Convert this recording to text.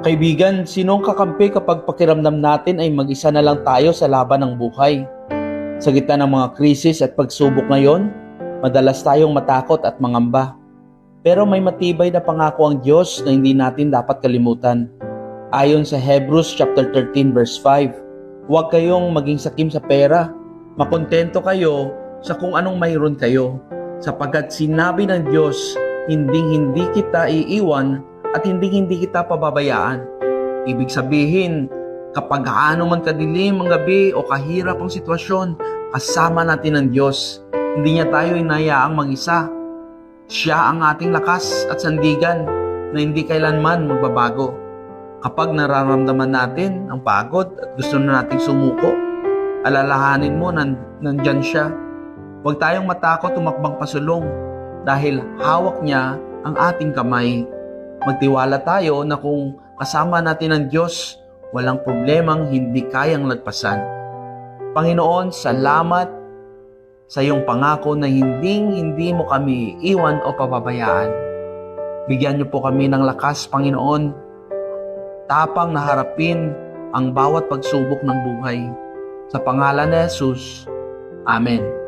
Kaibigan, sinong kakampi kapag pakiramdam natin ay mag-isa na lang tayo sa laban ng buhay? Sa gitna ng mga krisis at pagsubok ngayon, madalas tayong matakot at mangamba. Pero may matibay na pangako ang Diyos na hindi natin dapat kalimutan. Ayon sa Hebrews chapter 13 verse 5, huwag kayong maging sakim sa pera. Makontento kayo sa kung anong mayroon kayo, sapagkat sinabi ng Diyos, hindi kita iiwan at hindi kita pababayaan. Ibig sabihin, kapag gaano man kadilim ang gabi o kahirap ang sitwasyon, kasama natin ang Diyos. Hindi niya tayo inayaang mag-isa. Siya ang ating lakas at sandigan na hindi kailanman magbabago. Kapag nararamdaman natin ang pagod at gusto na nating sumuko, alalahanin mo nandyan siya. Huwag tayong matakot tumakbang pasulong dahil hawak niya ang ating kamay. Magtiwala tayo na kung kasama natin ang Diyos, walang problemang hindi kayang lagpasan. Panginoon, salamat sa iyong pangako na hindi mo kami iwan o pababayaan. Bigyan niyo po kami ng lakas, Panginoon, tapang na harapin ang bawat pagsubok ng buhay. Sa pangalan ni Jesus, Amen.